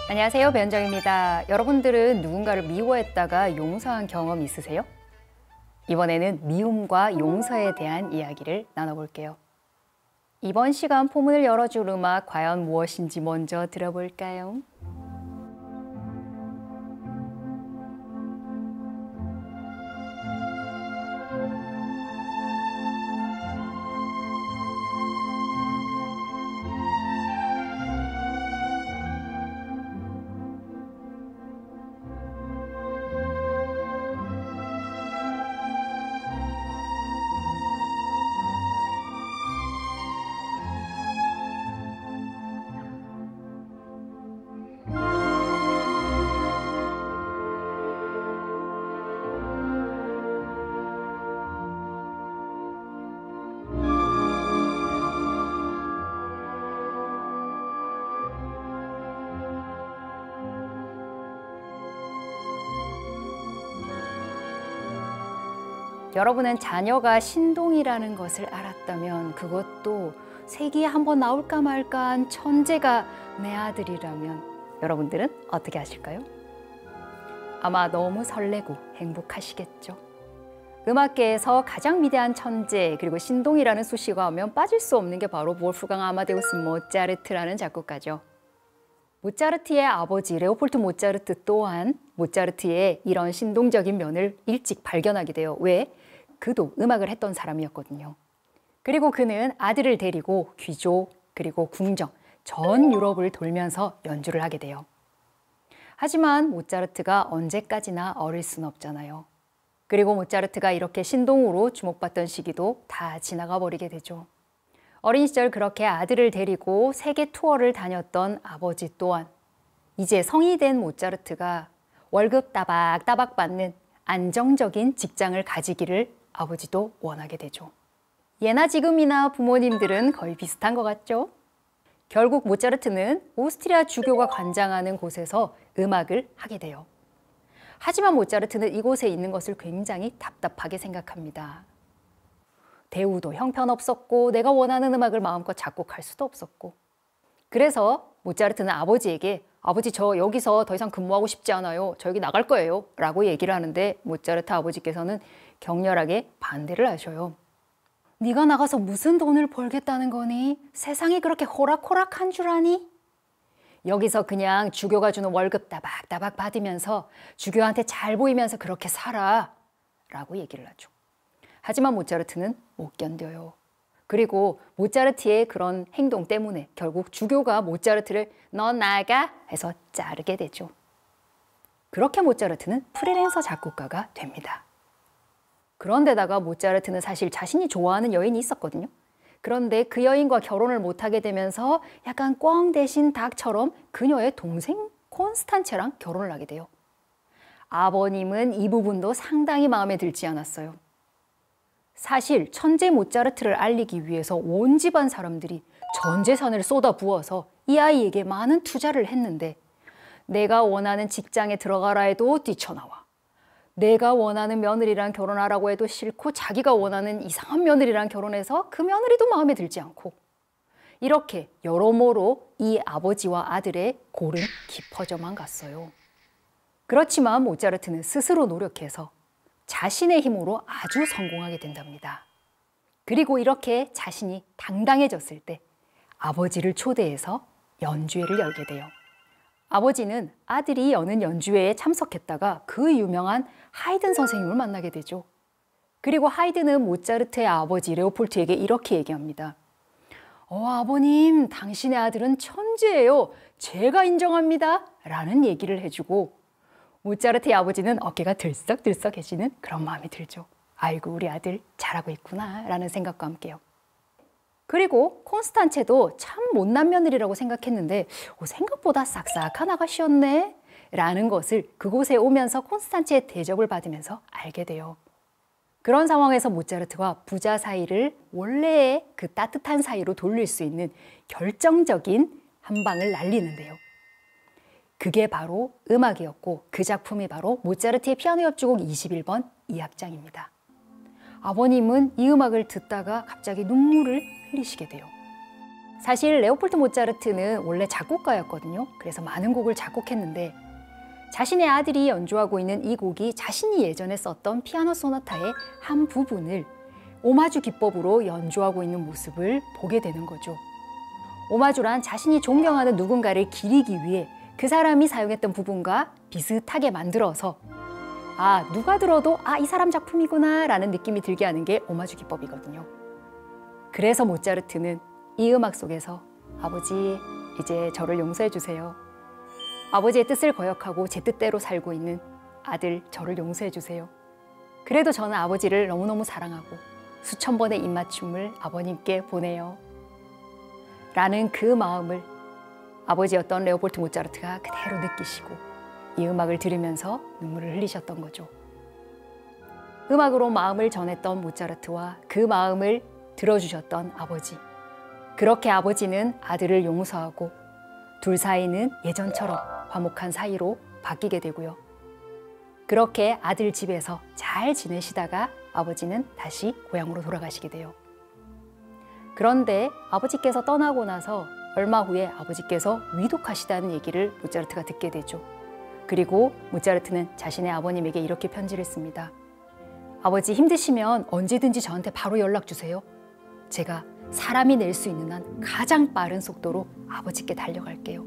안녕하세요, 배현정입니다. 여러분들은 누군가를 미워했다가 용서한 경험 있으세요? 이번에는 미움과 용서에 대한 이야기를 나눠볼게요. 이번 시간 포문을 열어줄 음악 과연 무엇인지 먼저 들어볼까요? 여러분은 자녀가 신동이라는 것을 알았다면, 그것도 세기에 한번 나올까 말까한 천재가 내 아들이라면 여러분들은 어떻게 하실까요? 아마 너무 설레고 행복하시겠죠. 음악계에서 가장 위대한 천재, 그리고 신동이라는 수식어가 하면 빠질 수 없는 게 바로 볼프강 아마데우스 모차르트라는 작곡가죠. 모차르트의 아버지 레오폴드 모차르트 또한 모차르트의 이런 신동적인 면을 일찍 발견하게 돼요. 왜? 그도 음악을 했던 사람이었거든요. 그리고 그는 아들을 데리고 귀족 그리고 궁정 전 유럽을 돌면서 연주를 하게 돼요. 하지만 모차르트가 언제까지나 어릴 순 없잖아요. 그리고 모차르트가 이렇게 신동으로 주목받던 시기도 다 지나가 버리게 되죠. 어린 시절 그렇게 아들을 데리고 세계 투어를 다녔던 아버지 또한 이제 성이 된 모차르트가 월급 따박따박 받는 안정적인 직장을 가지기를 아버지도 원하게 되죠. 예나 지금이나 부모님들은 거의 비슷한 것 같죠? 결국 모차르트는 오스트리아 주교가 관장하는 곳에서 음악을 하게 돼요. 하지만 모차르트는 이곳에 있는 것을 굉장히 답답하게 생각합니다. 대우도 형편없었고 내가 원하는 음악을 마음껏 작곡할 수도 없었고, 그래서 모차르트는 아버지에게 아버지, 저 여기서 더 이상 근무하고 싶지 않아요. 저 여기 나갈 거예요. 라고 얘기를 하는데 모차르트 아버지께서는 격렬하게 반대를 하셔요. 네가 나가서 무슨 돈을 벌겠다는 거니? 세상이 그렇게 호락호락한 줄 아니? 여기서 그냥 주교가 주는 월급 따박따박 받으면서 주교한테 잘 보이면서 그렇게 살아. 라고 얘기를 하죠. 하지만 모차르트는 못 견뎌요. 그리고 모차르트의 그런 행동 때문에 결국 주교가 모차르트를 너 나가 해서 자르게 되죠. 그렇게 모차르트는 프리랜서 작곡가가 됩니다. 그런데다가 모차르트는 사실 자신이 좋아하는 여인이 있었거든요. 그런데 그 여인과 결혼을 못하게 되면서 약간 꿩 대신 닭처럼 그녀의 동생 콘스탄체랑 결혼을 하게 돼요. 아버님은 이 부분도 상당히 마음에 들지 않았어요. 사실 천재 모차르트를 알리기 위해서 온 집안 사람들이 전 재산을 쏟아부어서 이 아이에게 많은 투자를 했는데, 내가 원하는 직장에 들어가라 해도 뛰쳐나와, 내가 원하는 며느리랑 결혼하라고 해도 싫고 자기가 원하는 이상한 며느리랑 결혼해서 그 며느리도 마음에 들지 않고, 이렇게 여러모로 이 아버지와 아들의 골은 깊어져만 갔어요. 그렇지만 모차르트는 스스로 노력해서 자신의 힘으로 아주 성공하게 된답니다. 그리고 이렇게 자신이 당당해졌을 때 아버지를 초대해서 연주회를 열게 돼요. 아버지는 아들이 여는 연주회에 참석했다가 그 유명한 하이든 선생님을 만나게 되죠. 그리고 하이든은 모차르트의 아버지 레오폴트에게 이렇게 얘기합니다. 아버님, 당신의 아들은 천재예요. 제가 인정합니다. 라는 얘기를 해주고, 모차르트의 아버지는 어깨가 들썩들썩해지는 그런 마음이 들죠. 아이고, 우리 아들 잘하고 있구나 라는 생각과 함께요. 그리고 콘스탄체도 참 못난 며느리라고 생각했는데 생각보다 싹싹한 아가씨였네 라는 것을 그곳에 오면서 콘스탄체의 대접을 받으면서 알게 돼요. 그런 상황에서 모차르트와 부자 사이를 원래의 그 따뜻한 사이로 돌릴 수 있는 결정적인 한 방을 날리는데요. 그게 바로 음악이었고 그 작품이 바로 모차르트의 피아노 협주곡 21번 2악장입니다. 아버님은 이 음악을 듣다가 갑자기 눈물을 흘리시게 돼요. 사실 레오폴드 모차르트는 원래 작곡가였거든요. 그래서 많은 곡을 작곡했는데 자신의 아들이 연주하고 있는 이 곡이 자신이 예전에 썼던 피아노 소나타의 한 부분을 오마주 기법으로 연주하고 있는 모습을 보게 되는 거죠. 오마주란 자신이 존경하는 누군가를 기리기 위해 그 사람이 사용했던 부분과 비슷하게 만들어서 누가 들어도 이 사람 작품이구나 라는 느낌이 들게 하는 게 오마주 기법이거든요. 그래서 모차르트는 이 음악 속에서 아버지, 이제 저를 용서해 주세요. 아버지의 뜻을 거역하고 제 뜻대로 살고 있는 아들, 저를 용서해 주세요. 그래도 저는 아버지를 너무너무 사랑하고 수천 번의 입맞춤을 아버님께 보내요. 라는 그 마음을 아버지였던 레오폴드 모차르트가 그대로 느끼시고 이 음악을 들으면서 눈물을 흘리셨던 거죠. 음악으로 마음을 전했던 모차르트와 그 마음을 들어주셨던 아버지. 그렇게 아버지는 아들을 용서하고 둘 사이는 예전처럼 화목한 사이로 바뀌게 되고요. 그렇게 아들 집에서 잘 지내시다가 아버지는 다시 고향으로 돌아가시게 돼요. 그런데 아버지께서 떠나고 나서 얼마 후에 아버지께서 위독하시다는 얘기를 모차르트가 듣게 되죠. 그리고 모차르트는 자신의 아버님에게 이렇게 편지를 씁니다. 아버지 힘드시면 언제든지 저한테 바로 연락 주세요. 제가 사람이 낼 수 있는 한 가장 빠른 속도로 아버지께 달려갈게요.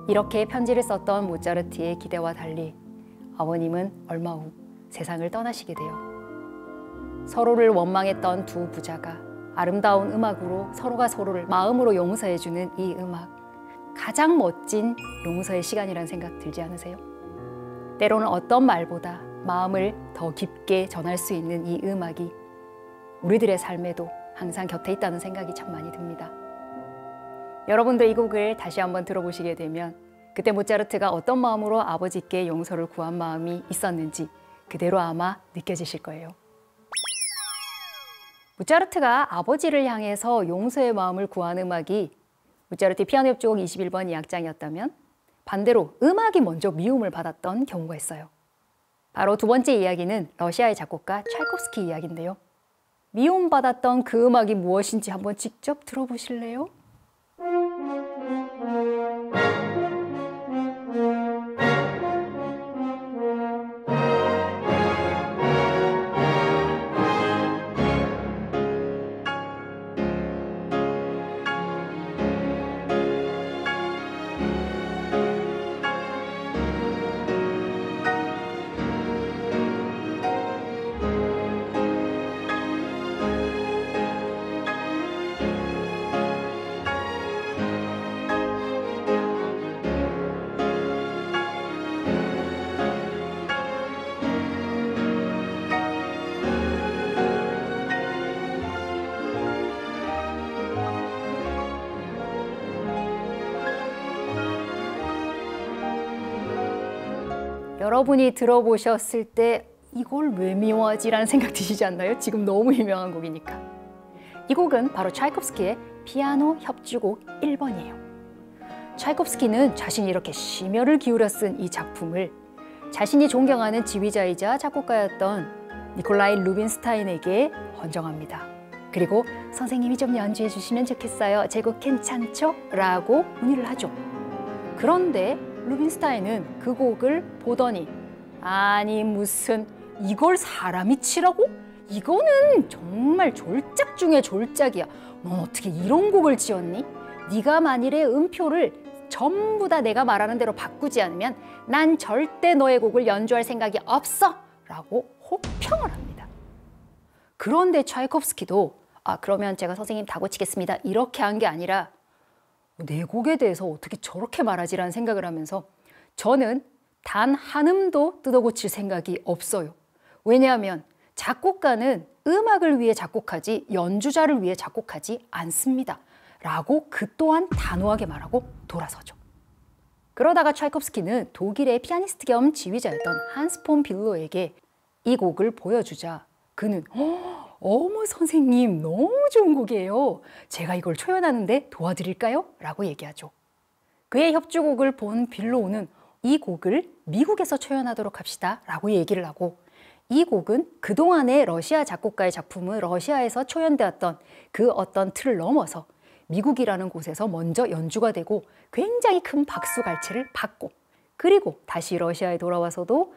이렇게 편지를 썼던 모차르트의 기대와 달리 아버님은 얼마 후 세상을 떠나시게 돼요. 서로를 원망했던 두 부자가 아름다운 음악으로 서로가 서로를 마음으로 용서해주는 이 음악, 가장 멋진 용서의 시간이라는 생각 들지 않으세요? 때로는 어떤 말보다 마음을 더 깊게 전할 수 있는 이 음악이 우리들의 삶에도 항상 곁에 있다는 생각이 참 많이 듭니다. 여러분도 이 곡을 다시 한번 들어보시게 되면 그때 모차르트가 어떤 마음으로 아버지께 용서를 구한 마음이 있었는지 그대로 아마 느껴지실 거예요. 모차르트가 아버지를 향해서 용서의 마음을 구한 음악이 모차르트 피아노 협주곡 21번 2악장이었다면 반대로 음악이 먼저 미움을 받았던 경우가 있어요. 바로 두 번째 이야기는 러시아의 작곡가 차이콥스키 이야기인데요. 미움받았던 그 음악이 무엇인지 한번 직접 들어보실래요? 여러분이 들어보셨을 때 이걸 왜 미워하지라는 생각 드시지 않나요? 지금 너무 유명한 곡이니까. 이 곡은 바로 차이콥스키의 피아노 협주곡 1번이에요. 차이콥스키는 자신이 이렇게 심혈을 기울여 쓴 이 작품을 자신이 존경하는 지휘자이자 작곡가였던 니콜라이 루빈스타인에게 헌정합니다. 그리고 선생님이 좀 연주해 주시면 좋겠어요. 제 곡 괜찮죠? 라고 문의를 하죠. 그런데 루빈스타인은 그 곡을 보더니 아니 무슨 이걸 사람이 치라고? 이거는 정말 졸작 중에 졸작이야. 넌 어떻게 이런 곡을 지었니? 네가 만일에 음표를 전부 다 내가 말하는 대로 바꾸지 않으면 난 절대 너의 곡을 연주할 생각이 없어! 라고 호평을 합니다. 그런데 차이콥스키도 그러면 제가 선생님 다 고치겠습니다. 이렇게 한 게 아니라 내 곡에 대해서 어떻게 저렇게 말하지라는 생각을 하면서 저는 단 한음도 뜯어고칠 생각이 없어요. 왜냐하면 작곡가는 음악을 위해 작곡하지 연주자를 위해 작곡하지 않습니다. 라고 그 또한 단호하게 말하고 돌아서죠. 그러다가 차이콥스키는 독일의 피아니스트 겸 지휘자였던 한스 폰 빌로에게 이 곡을 보여주자 그는 어머 선생님 너무 좋은 곡이에요. 제가 이걸 초연하는데 도와드릴까요? 라고 얘기하죠. 그의 협주곡을 본 빌로우는 이 곡을 미국에서 초연하도록 합시다 라고 얘기를 하고 이 곡은 그동안의 러시아 작곡가의 작품은 러시아에서 초연되었던 그 어떤 틀을 넘어서 미국이라는 곳에서 먼저 연주가 되고 굉장히 큰 박수갈채를 받고 그리고 다시 러시아에 돌아와서도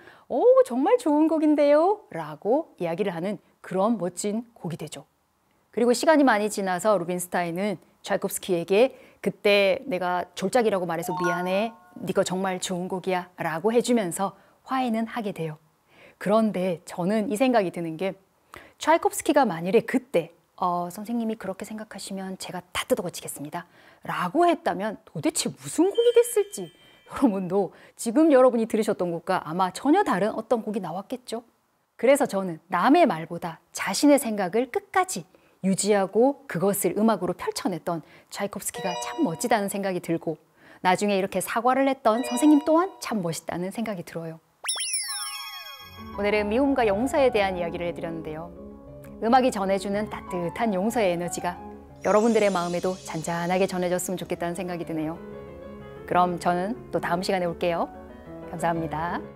정말 좋은 곡인데요 라고 이야기를 하는 그런 멋진 곡이 되죠. 그리고 시간이 많이 지나서 루빈스타인은 차이콥스키에게 그때 내가 졸작이라고 말해서 미안해, 네가 정말 좋은 곡이야 라고 해주면서 화해는 하게 돼요. 그런데 저는 이 생각이 드는 게 차이콥스키가 만일에 그때 선생님이 그렇게 생각하시면 제가 다 뜯어고치겠습니다 라고 했다면 도대체 무슨 곡이 됐을지 여러분도 지금 여러분이 들으셨던 곡과 아마 전혀 다른 어떤 곡이 나왔겠죠. 그래서 저는 남의 말보다 자신의 생각을 끝까지 유지하고 그것을 음악으로 펼쳐냈던 차이콥스키가 참 멋지다는 생각이 들고 나중에 이렇게 사과를 했던 선생님 또한 참 멋있다는 생각이 들어요. 오늘은 미움과 용서에 대한 이야기를 해드렸는데요. 음악이 전해주는 따뜻한 용서의 에너지가 여러분들의 마음에도 잔잔하게 전해졌으면 좋겠다는 생각이 드네요. 그럼 저는 또 다음 시간에 올게요. 감사합니다.